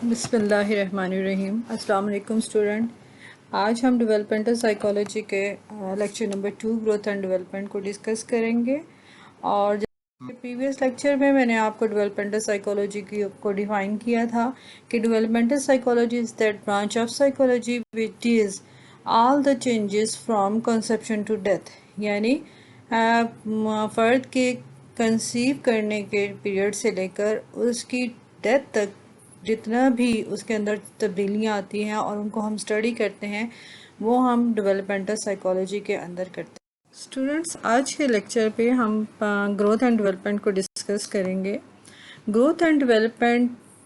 بسم اللہ الرحمن الرحیم۔ السلام علیکم اسٹوڈنٹ، آج ہم ڈیولپمنٹل سائیکالوجی کے lecture number 2 growth and development کو ڈسکس کریں گے۔ اور پریویس لیکچر میں نے آپ کو ڈیولپمنٹل سائیکالوجی کو ڈیفائن کیا تھا کہ developmental psychology is that branch of psychology which is all the changes from conception to death، یعنی فرد کے کنسیو کرنے کے پیریڈ سے لے کر اس کی ڈیتھ تک جتنا بھی اس کے اندر تبدیلیاں آتی ہیں اور ان کو ہم اسٹڈی کرتے ہیں، وہ ہم ڈیولپمنٹل سائیکالوجی کے اندر کرتے ہیں۔ اسٹوڈنٹس، آج کے لیکچر پہ ہم گروتھ اینڈ ڈیولپمنٹ کو ڈسکس کریں گے۔ گروتھ اینڈ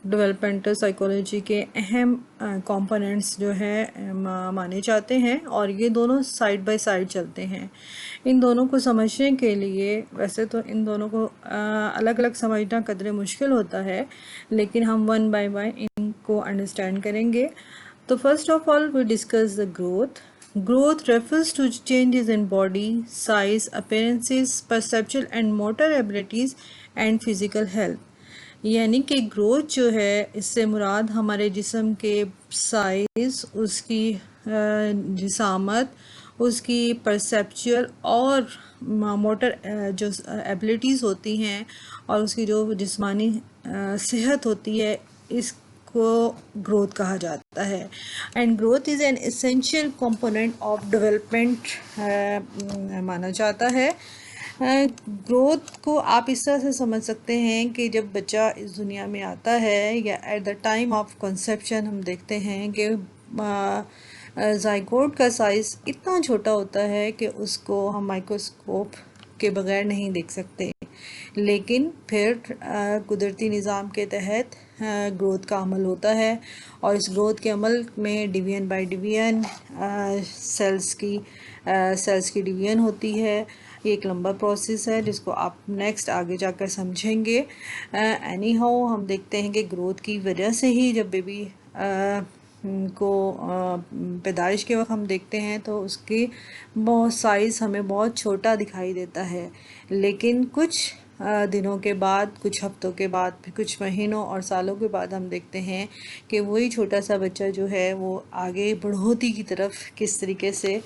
ڈیولپمنٹل سائیکالوجی کے اہم کمپوننٹس جو ہے مانے جاتے ہیں، اور یہ دونوں سائیڈ بائی سائیڈ چلتے ہیں۔ ان دونوں کو سمجھنے کے لیے ویسے تو ان دونوں کو الگ الگ سمجھنا قدرے مشکل ہوتا ہے، لیکن ہم ون بائی ون ان کو انڈرسٹینڈ کریں گے۔ تو first of all we discuss the growth. Growth refers to changes in body, size, appearances, perceptual and motor abilities and physical health۔ یعنی کہ گروتھ جو ہے اس سے مراد ہمارے جسم کے سائز، اس کی جسامت، اس کی پرسیپچول اور موٹر جو ایبلٹیز ہوتی ہیں، اور اس کی جو جسمانی صحت ہوتی ہے، اس کو گروتھ کہا جاتا ہے۔ And growth is an essential component of development مانا جاتا ہے۔ گروتھ کو آپ اس طرح سے سمجھ سکتے ہیں کہ جب بچہ اس دنیا میں آتا ہے، یا at the time of conception ہم دیکھتے ہیں کہ زائگوٹ کا سائز اتنا چھوٹا ہوتا ہے کہ اس کو ہم مائکروسکوپ کے بغیر نہیں دیکھ سکتے، لیکن پھر قدرتی نظام کے تحت گروتھ کا عمل ہوتا ہے، اور اس گروتھ کے عمل میں ڈویژن بائی ڈویژن سیلز کی ڈویژن ہوتی ہے۔ یہ ایک لمبا پروسیس ہے جس کو آپ نیکسٹ آگے جا کر سمجھیں گے۔ اینی ہاؤ ہم دیکھتے ہیں کہ گروتھ کی وجہ سے ہی جب بیبی کو پیدائش کے وقت ہم دیکھتے ہیں تو اس کی بہت سائز ہمیں بہت چھوٹا دکھائی دیتا ہے، لیکن کچھ دنوں کے بعد، کچھ ہفتوں کے بعد، پھر کچھ مہینوں اور سالوں کے بعد ہم دیکھتے ہیں کہ وہی چھوٹا سا بچہ جو ہے وہ آگے بڑھوتی کی طرف کس طریقے سے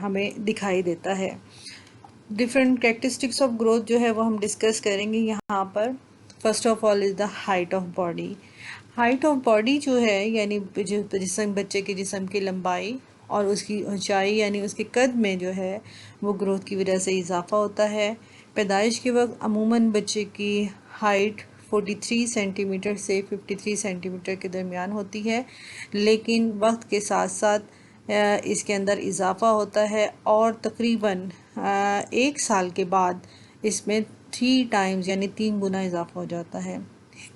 ہمیں دکھائی دیتا ہے۔ ڈفرینٹ کریکٹرسٹکس آف گروتھ جو ہے وہ ہم ڈسکس کریں گے یہاں پر۔ First of all is the height of body. Height of body جو ہے یعنی بچے کے جسم کی لمبائی اور اس کی اونچائی، یعنی اس کے قد میں جو ہے وہ گروتھ کی وجہ سے اضافہ ہوتا ہے۔ پیدائش کے وقت عموماً بچے کی ہائٹ 43 سینٹی میٹر سے 53 سینٹی میٹر کے درمیان ہوتی ہے، لیکن وقت کے ساتھ ساتھ اس کے اندر اضافہ ہوتا ہے، اور تقریباً 1 سال کے بعد اس میں 3 ٹائمز یعنی 3 گنا اضافہ ہو جاتا ہے۔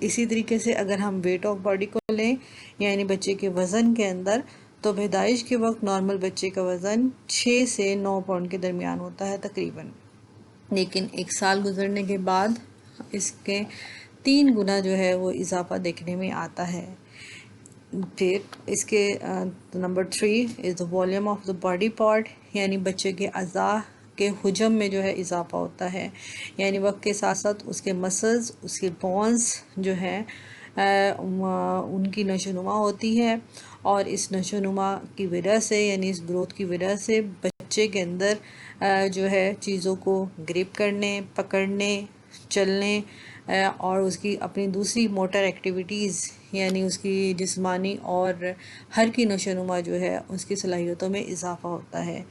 اسی طریقے سے اگر ہم ویٹ آف باڈی کو لیں، یعنی بچے کے وزن کے اندر، تو پیدائش کے وقت نارمل بچے کا وزن 6 سے 9 پاؤنڈ کے درمیان ہوتا ہے تقریباً، لیکن 1 سال گزرنے کے بعد اس کے 3 گنا جو ہے وہ اضافہ دیکھنے میں آتا ہے۔ پھر اس کے number 3 is the volume of the body part, یعنی بچے کے اعضاء کے حجم میں جو ہے اضافہ ہوتا ہے، یعنی وقت کے ساتھ ساتھ اس کے مسلز، اس کے بونز جو ہیں ان کی نشوونما ہوتی ہے، اور اس نشوونما کی وجہ سے یعنی اس گروتھ کی وجہ سے بچے کے اندر جو ہے چیزوں کو گرپ کرنے، پکڑنے، چلنے اور اس کی اپنی دوسری موٹر ایکٹیویٹیز یعنی اس کی جسمانی اور ہر کی نشوونما جو ہے اس کی صلاحیتوں میں اضافہ ہوتا ہے۔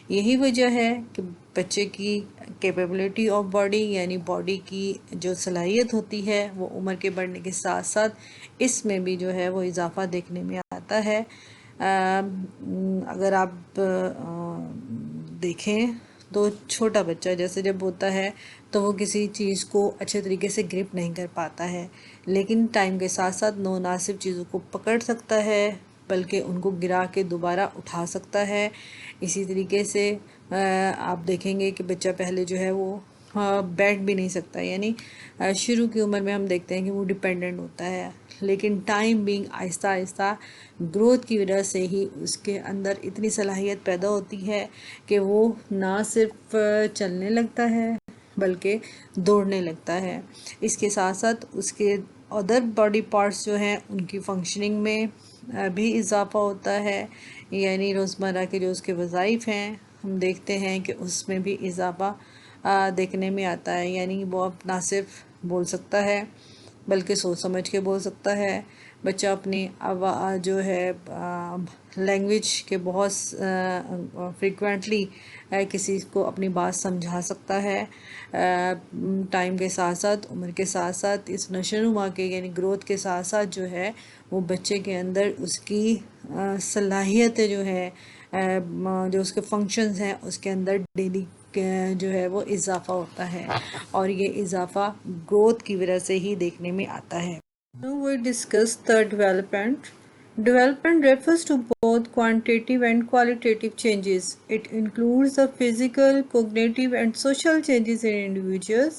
یہی وجہ ہے کہ بچے کی کیپیبلٹی آف باڈی یعنی باڈی کی جو صلاحیت ہوتی ہے وہ عمر کے بڑھنے کے ساتھ ساتھ اس میں بھی جو ہے وہ اضافہ دیکھنے میں آتا ہے۔ اگر آپ دیکھیں تو چھوٹا بچہ جیسے جب ہوتا ہے تو وہ کسی چیز کو اچھے طریقے سے گرپ نہیں کر پاتا ہے، لیکن ٹائم کے ساتھ ساتھ مناسب چیزوں کو پکڑ سکتا ہے، بلکہ ان کو گرا کے دوبارہ اٹھا سکتا ہے۔ اسی طریقے سے آپ دیکھیں گے کہ بچہ پہلے جو ہے وہ بیٹھ بھی نہیں سکتا، یعنی شروع کی عمر میں ہم دیکھتے ہیں کہ وہ ڈیپینڈنٹ ہوتا ہے، لیکن ٹائم بینگ آہستہ آہستہ گروتھ کی وجہ سے ہی اس کے اندر اتنی صلاحیت پیدا ہوتی ہے کہ وہ نہ صرف چلنے لگتا ہے بلکہ دوڑنے لگتا ہے۔ اس کے ساتھ ساتھ اس کے ادر باڈی پارٹس جو ہیں ان کی فنکشننگ میں بھی اضافہ ہوتا ہے، یعنی روزمرہ کے جو اس کے وظائف ہیں ہم دیکھتے ہیں کہ اس میں بھی اضافہ دیکھنے میں آتا ہے، یعنی وہ اب نہ صرف بول سکتا ہے بلکہ سوچ سمجھ کے بول سکتا ہے۔ بچہ اپنی جو ہے لینگویج کے بہت فریکوینٹلی کسی کو اپنی بات سمجھا سکتا ہے۔ ٹائم کے ساتھ ساتھ، عمر کے ساتھ ساتھ، اس نشوونما کے یعنی گروتھ کے ساتھ ساتھ جو ہے وہ بچے کے اندر اس کی صلاحیتیں جو ہے جو اس کے فنکشنز ہیں اس کے اندر ڈیلی جو ہے وہ اضافہ ہوتا ہے، اور یہ اضافہ گروتھ کی وجہ سے ہی دیکھنے میں آتا ہے۔ Now we discuss the development. Development refers to both quantitative and qualitative changes. It includes the physical, cognitive, and social changes in individuals.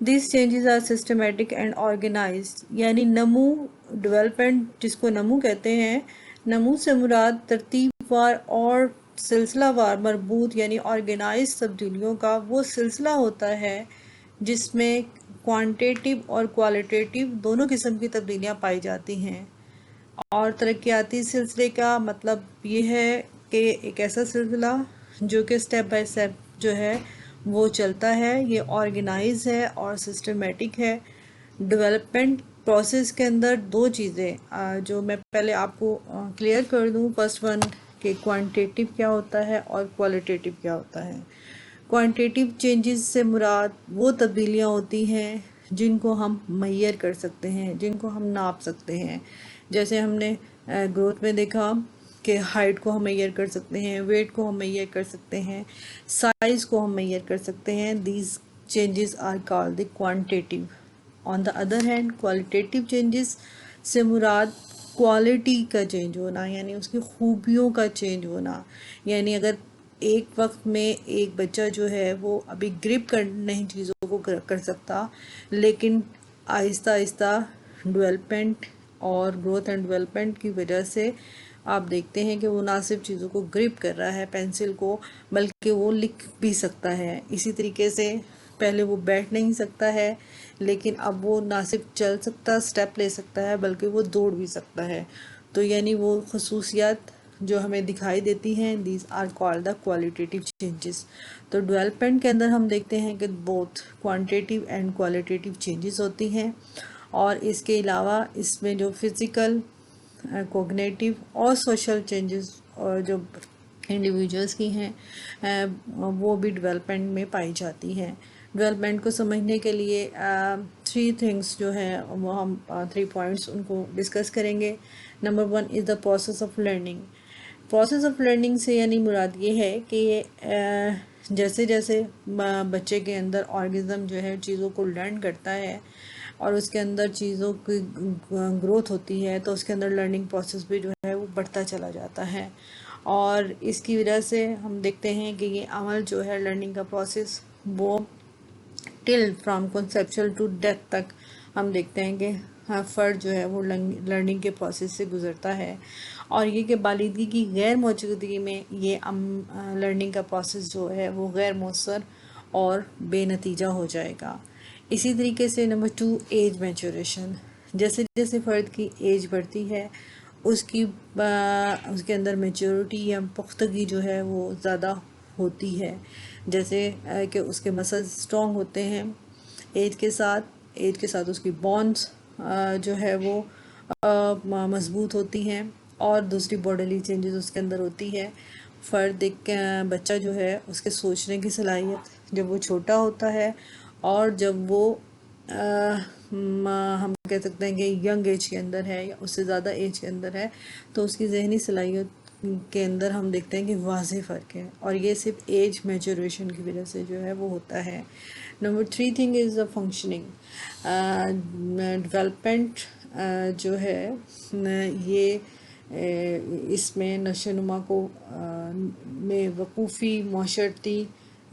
These changes are systematic and organized. یعنی نمو ڈیولپمنٹ جس کو نمو کہتے ہیں، نمو سے مراد ترتیب وار اور سلسلہ وار مربوط یعنی آرگنائز تبدیلیوں کا وہ سلسلہ ہوتا ہے جس میں کوانٹیٹیو اور کوالیٹیٹیو دونوں قسم کی تبدیلیاں پائی جاتی ہیں۔ اور ترقیاتی سلسلے کا مطلب یہ ہے کہ ایک ایسا سلسلہ جو کہ سٹیپ بائی سٹیپ جو ہے وہ چلتا ہے، یہ آرگنائز ہے اور سسٹمیٹک ہے۔ ڈیولپمنٹ پروسیس کے اندر دو چیزیں جو میں پہلے آپ کو کلیئر کر دوں، فرسٹ ون کہ کوانٹیٹیو کیا ہوتا ہے اور کوالیٹیٹیو کیا ہوتا ہے۔ کوانٹیٹیو چینجز سے مراد وہ تبدیلیاں ہوتی ہیں جن کو ہم میئر کر سکتے ہیں، جن کو ہم ناپ سکتے ہیں، جیسے ہم نے گروتھ میں دیکھا کہ ہائٹ کو ہم میئر کر سکتے ہیں، ویٹ کو ہم میئر کر سکتے ہیں، سائز کو ہم میئر کر سکتے ہیں۔ These changes are called the quantitative. On the other hand qualitative changes سے مراد کوالٹی کا چینج ہونا، یعنی اس کی خوبیوں کا چینج ہونا، یعنی اگر ایک وقت میں ایک بچہ جو ہے وہ ابھی گرپ کر نہیں چیزوں کو کر سکتا، لیکن آہستہ آہستہ ڈیولپمنٹ اور گروتھ اینڈ ڈیولپمنٹ کی وجہ سے آپ دیکھتے ہیں کہ وہ نہ صرف چیزوں کو گرپ کر رہا ہے پینسل کو، بلکہ وہ لکھ بھی سکتا ہے۔ اسی طریقے سے پہلے وہ بیٹھ نہیں سکتا ہے، لیکن اب وہ نہ صرف چل سکتا، سٹیپ لے سکتا ہے، بلکہ وہ دوڑ بھی سکتا ہے۔ تو یعنی وہ خصوصیات جو ہمیں دکھائی دیتی ہیں، these are called the qualitative changes. تو ڈیولپمنٹ کے اندر ہم دیکھتے ہیں کہ both quantitative and qualitative changes ہوتی ہیں، اور اس کے علاوہ اس میں جو فزیکل، کوگنیٹیو اور سوشل چینجز اور جو انڈیویجولس کی ہیں وہ بھی ڈیولپمنٹ میں پائی جاتی ہیں۔ ڈیولپمنٹ کو سمجھنے کے لیے 3 تھنگس جو ہیں وہ ہم 3 پوائنٹس ان کو ڈسکس کریں گے۔ Number 1 is the process of learning. Process of learning سے یعنی مراد یہ ہے کہ جیسے جیسے بچے کے اندر آرگزم جو ہے چیزوں کو لرن کرتا ہے اور اس کے اندر چیزوں کی گروتھ ہوتی ہے، تو اس کے اندر لرننگ پروسیس بھی جو ہے وہ بڑھتا چلا جاتا ہے، اور اس کی وجہ سے ہم دیکھتے ہیں کہ یہ عمل جو ہے لرننگ کا پروسیس وہ ٹل فرام کنسیپچل ٹو ڈیتھ تک ہم دیکھتے ہیں کہ فرد جو ہے وہ لرننگ کے پروسیس سے گزرتا ہے، اور یہ کہ بالغی کی غیر موجودگی میں یہ لرننگ کا پروسیس جو ہے وہ غیر مؤثر اور بے نتیجہ ہو جائے گا۔ اسی طریقے سے نمبر 2 ایج میچوریشن۔ جیسے جیسے فرد کی ایج بڑھتی ہے اس کے اندر میچورٹی یا پختگی جو ہے وہ زیادہ ہوتی ہے، جیسے کہ اس کے مسلز اسٹرانگ ہوتے ہیں ایج کے ساتھ اس کی بونز جو ہے وہ مضبوط ہوتی ہیں، اور دوسری باڈیلی چینجز اس کے اندر ہوتی ہے۔ فرد ایک بچہ جو ہے اس کے سوچنے کی صلاحیت جب وہ چھوٹا ہوتا ہے اور جب وہ ہم کہہ سکتے ہیں کہ ینگ ایج کے اندر ہے یا اس سے زیادہ ایج کے اندر ہے، تو اس کی ذہنی صلاحیت کے اندر ہم دیکھتے ہیں کہ واضح فرق ہے، اور یہ صرف ایج میچوریشن کی وجہ سے جو ہے وہ ہوتا ہے۔ Number 3 thing is the functioning. Development جو ہے یہ اس میں نشو و نما کو میں وقوفی، معاشرتی،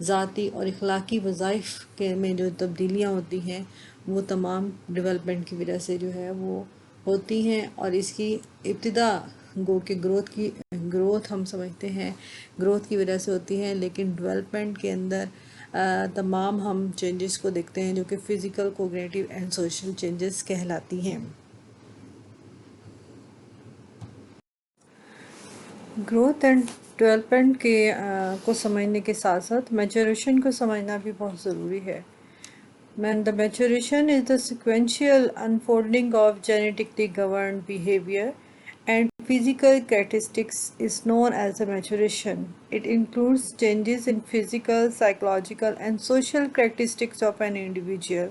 ذاتی اور اخلاقی وظائف کے میں جو تبدیلیاں ہوتی ہیں وہ تمام ڈیولپمنٹ کی وجہ سے جو ہے وہ ہوتی ہیں، اور اس کی ابتدا گو کہ گروتھ ہم سمجھتے ہیں گروتھ کی وجہ سے ہوتی ہے، لیکن ڈیولپمنٹ کے اندر تمام ہم چینجز کو دیکھتے ہیں جو کہ physical, cognitive and social changes کہلاتی ہیں۔ گروتھ اینڈ ڈیولپمنٹ کو سمجھنے کے ساتھ ساتھ میچوریشن کو سمجھنا بھی بہت ضروری ہے۔ The maturation is the sequential unfolding of genetically governed behavior and physical characteristics is known as the maturation. It includes changes in physical, psychological and social characteristics of an individual.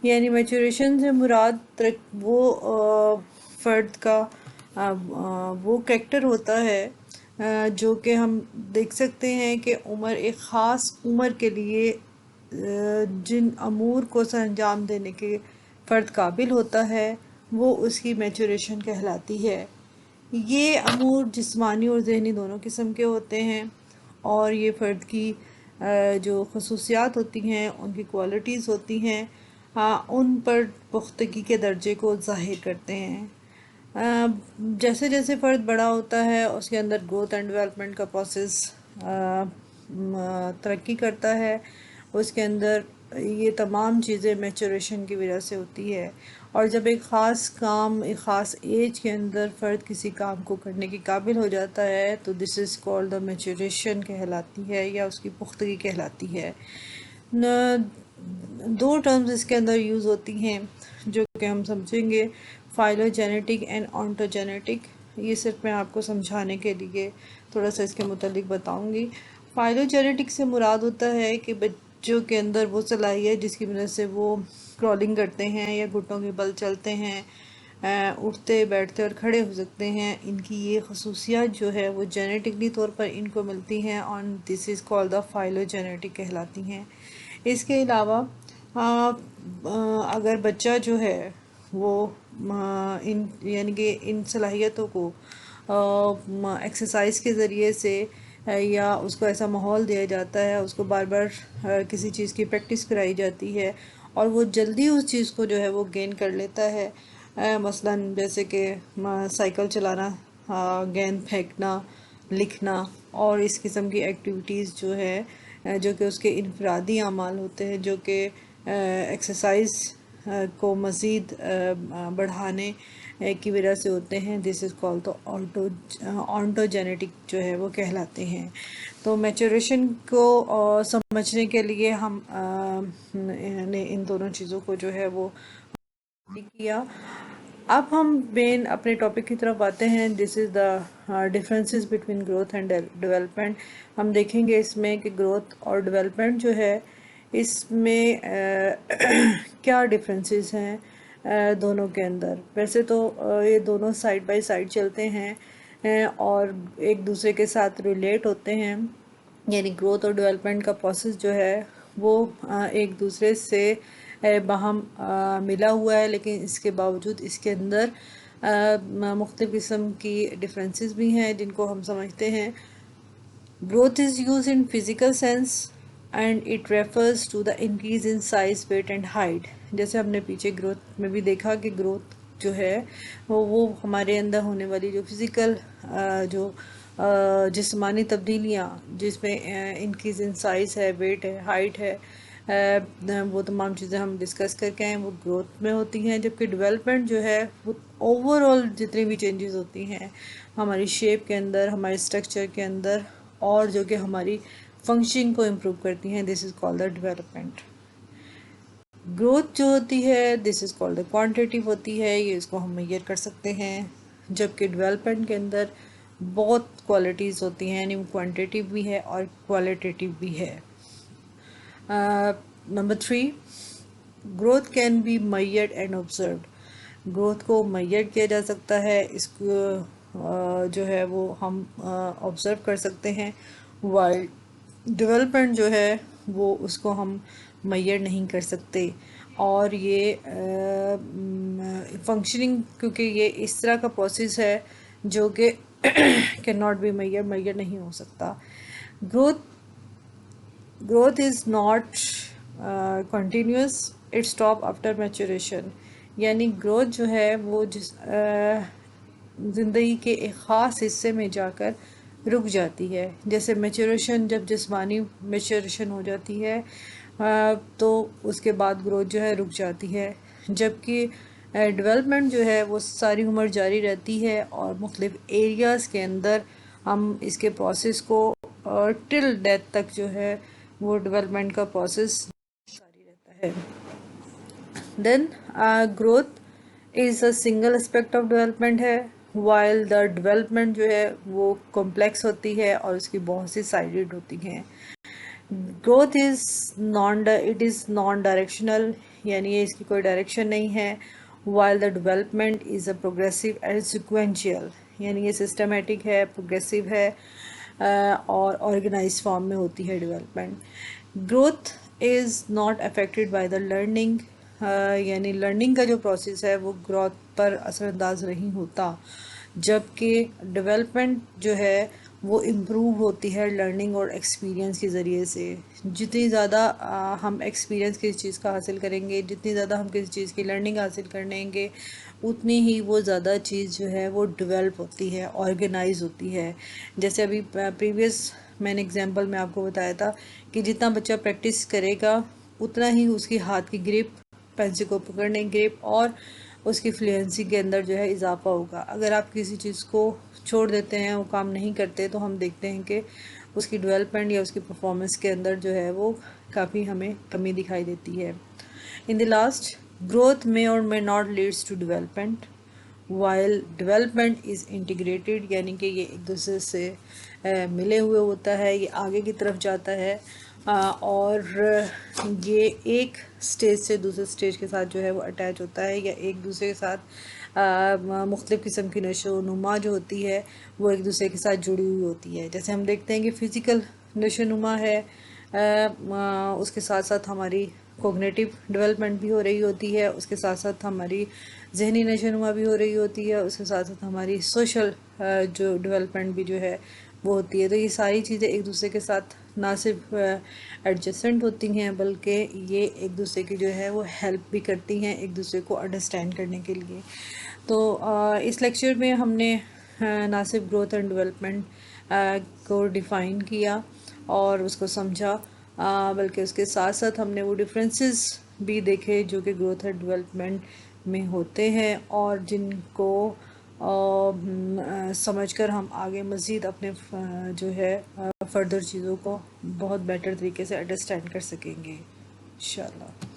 یعنی maturation سے مراد وہ فرد کا وہ character ہوتا ہے جو کہ ہم دیکھ سکتے ہیں کہ ایک خاص عمر کے لیے جن امور کو سر انجام دینے کے فرد قابل ہوتا ہے وہ اس کی میچوریشن کہلاتی ہے۔ یہ امور جسمانی اور ذہنی دونوں قسم کے ہوتے ہیں اور یہ فرد کی جو خصوصیات ہوتی ہیں، ان کی کوالٹیز ہوتی ہیں، ان پر پختگی کے درجے کو ظاہر کرتے ہیں۔ جیسے جیسے فرد بڑا ہوتا ہے اس کے اندر گروتھ اینڈ ڈیولپمنٹ کا پروسیس ترقی کرتا ہے، اس کے اندر یہ تمام چیزیں میچوریشن کی وجہ سے ہوتی ہے۔ اور جب ایک خاص کام ایک خاص ایج کے اندر فرد کسی کام کو کرنے کے قابل ہو جاتا ہے تو دس از کالڈ دا میچوریشن کہلاتی ہے یا اس کی پختگی کہلاتی ہے۔ دو ٹرمز اس کے اندر یوز ہوتی ہیں جو کہ ہم سمجھیں گے، فائلوجینیٹک اینڈ آنٹوجینیٹک۔ یہ صرف میں آپ کو سمجھانے کے لیے تھوڑا سا اس کے متعلق بتاؤں گی۔ فائلوجینیٹک سے مراد ہوتا ہے کہ بچوں کے اندر وہ صلاحیت جس کی وجہ سے وہ کرالنگ کرتے ہیں یا گھٹنوں کے بل چلتے ہیں، اٹھتے بیٹھتے اور کھڑے ہو سکتے ہیں، ان کی یہ خصوصیات جو ہے وہ جینیٹکلی طور پر ان کو ملتی ہیں اور دس از کالڈ دا فائلوجینیٹک کہلاتی ہیں۔ اس کے علاوہ اگر بچہ جو ہے وہ یعنی کہ ان صلاحیتوں کو ایکسرسائز کے ذریعے سے یا اس کو ایسا ماحول دیا جاتا ہے، اس کو بار بار کسی چیز کی پریکٹس کرائی جاتی ہے اور وہ جلدی اس چیز کو جو ہے وہ گین کر لیتا ہے، مثلاً جیسے کہ سائیکل چلانا، گیند پھینکنا، لکھنا اور اس قسم کی ایکٹیویٹیز جو ہے جو کہ اس کے انفرادی اعمال ہوتے ہیں جو کہ ایکسرسائز کو مزید بڑھانے کی وجہ سے ہوتے ہیں، دس از کالڈ تو آنٹوجینیٹک جو ہے وہ کہلاتے ہیں۔ تو میچوریشن کو سمجھنے کے لیے ہم نے ان دونوں چیزوں کو جو ہے وہ کیا۔ اب ہم مین اپنے ٹاپک کی طرف آتے ہیں، this is the differences between growth and development. ہم دیکھیں گے اس میں کہ گروتھ اور ڈیولپمنٹ جو ہے اس میں کیا ڈفرینسز ہیں دونوں کے اندر۔ ویسے تو یہ دونوں سائڈ بائی سائڈ چلتے ہیں اور ایک دوسرے کے ساتھ ریلیٹ ہوتے ہیں، یعنی گروتھ اور ڈیولپمنٹ کا پروسیس جو ہے وہ ایک دوسرے سے باہم ملا ہوا ہے، لیکن اس کے باوجود اس کے اندر مختلف قسم کی ڈفرینسز بھی ہیں جن کو ہم سمجھتے ہیں۔ Growth is used in physical sense and it refers to the increase in size, weight and height. جیسے ہم نے پیچھے گروتھ میں بھی دیکھا کہ گروتھ جو ہے وہ ہمارے اندر ہونے والی جو فزیکل جو جسمانی تبدیلیاں جس میں انکریز ان سائز ہے، ویٹ ہے، ہائٹ ہے، وہ تمام چیزیں ہم ڈسکس کر کے ہیں، وہ گروتھ میں ہوتی ہیں۔ جبکہ ڈیولپمنٹ جو ہے وہ اوور آل جتنی بھی چینجز ہوتی ہیں ہماری شیپ کے اندر، ہمارے اسٹرکچر کے اندر اور جو کہ ہماری فنکشننگ کو امپروو کرتی ہیں، this is called the development. Growth جو ہوتی ہے دس از کالڈ کوانٹیٹیو ہوتی ہے، یہ اس کو ہم میئر کر سکتے ہیں، جبکہ ڈیولپمنٹ کے اندر بہت کوالٹیز ہوتی ہیں، یعنی کوانٹیٹیو بھی ہے اور کوالٹیٹیو بھی ہے۔ Number 3، growth can be measured and observed. Growth کو میئر کیا جا سکتا ہے، اس کو جو ہے وہ ہم آبزرو کر سکتے ہیں، وائل ڈیولپمنٹ جو ہے وہ اس کو ہم میئر نہیں کر سکتے۔ اور یہ فنکشننگ کیونکہ یہ اس طرح کا پروسیس ہے جو کہ کین ناٹ بی میئر نہیں ہو سکتا۔ Growth is not continuous, it stop after maturation. یعنی گروتھ جو ہے وہ زندگی کے ایک خاص حصے میں جا کر رک جاتی ہے. جیسے میچوریشن، جب جسمانی میچوریشن ہو جاتی ہے تو اس کے بعد گروتھ جو ہے رک جاتی ہے، جبکہ ڈیولپمنٹ جو ہے وہ ساری عمر جاری رہتی ہے، اور مختلف ایریاز کے اندر ہم اس کے پروسیس کو ٹل ڈیتھ تک جو ہے وہ ڈیولپمنٹ کا پروسیس جاری رہتا ہے. Then growth is a single aspect of development ہے، وائل دا ڈیولپمنٹ جو ہے وہ کمپلیکس ہوتی ہے اور اس کی بہت سی سائڈڈ ہوتی ہیں. Growth it is naan directional, یعنی اس کی کوئی ڈائریکشن نہیں ہے. While the development is a progressive and sequential, یعنی یہ سسٹمیٹک ہے، پروگریسو ہے اور آرگنائز فارم میں ہوتی ہے development. Growth is not affected by the learning, یعنی لرننگ کا جو پروسیس ہے وہ گروتھ پر اثر انداز نہیں ہوتا، جبکہ ڈیولپمنٹ جو ہے وہ امپروو ہوتی ہے لرننگ اور ایکسپیرینس کے ذریعے سے. جتنی زیادہ ہم ایکسپیرینس کسی چیز کا حاصل کریں گے، جتنی زیادہ ہم کسی چیز کی لرننگ حاصل کر لیں گے، اتنی ہی وہ زیادہ چیز جو ہے وہ ڈیولپ ہوتی ہے، آرگنائز ہوتی ہے. جیسے ابھی پریویس میں نے ایگزامپل میں آپ کو بتایا تھا کہ جتنا بچہ پریکٹس کرے گا اتنا ہی اس کی ہاتھ کی گرپ، پینسل کو پکڑنے کی گرپ اور اس کی فلوئنسی کے اندر جو ہے اضافہ ہوگا. اگر آپ کسی چیز کو چھوڑ دیتے ہیں، وہ کام نہیں کرتے، تو ہم دیکھتے ہیں کہ اس کی ڈیولپمنٹ یا اس کی پرفارمنس کے اندر جو ہے وہ کافی ہمیں کمی دکھائی دیتی ہے. In the last, growth may or may not leads to development while development is integrated، یعنی کہ یہ ایک دوسرے سے ملے ہوئے ہوتا ہے، یہ آگے کی طرف جاتا ہے اور یہ ایک سٹیج سے دوسرے سٹیج کے ساتھ جو ہے وہ اٹیچ ہوتا ہے، یا ایک دوسرے کے ساتھ مختلف قسم کی نشو و نما جو ہوتی ہے وہ ایک دوسرے کے ساتھ جڑی ہوئی ہوتی ہے. جیسے ہم دیکھتے ہیں کہ فزیکل نشو و نما ہے، اس کے ساتھ ساتھ ہماری کوگنیٹیو ڈیولپمنٹ بھی ہو رہی ہوتی ہے، اس کے ساتھ ساتھ ہماری ذہنی نشو و نما بھی ہو رہی ہوتی ہے، اس کے ساتھ ساتھ ہماری سوشل جو ڈیولپمنٹ بھی جو ہے وہ ہوتی ہے. تو یہ ساری چیزیں ایک دوسرے کے ساتھ نہ صرف ایڈجسٹنٹ ہوتی ہیں بلکہ یہ ایک دوسرے کی جو ہے وہ ہیلپ بھی کرتی ہیں ایک دوسرے کو انڈرسٹینڈ کرنے کے لیے. تو اس لیکچر میں ہم نے نہ صرف گروتھ اینڈ ڈیولپمنٹ کو ڈیفائن کیا اور اس کو سمجھا، بلکہ اس کے ساتھ ساتھ ہم نے وہ ڈفرینسز بھی دیکھے جو کہ گروتھ اینڈ ڈیولپمنٹ میں ہوتے ہیں، اور جن کو سمجھ کر ہم آگے مزید اپنے جو ہے فردر چیزوں کو بہت بیٹر طریقے سے انڈرسٹینڈ کر سکیں گے انشاءاللہ.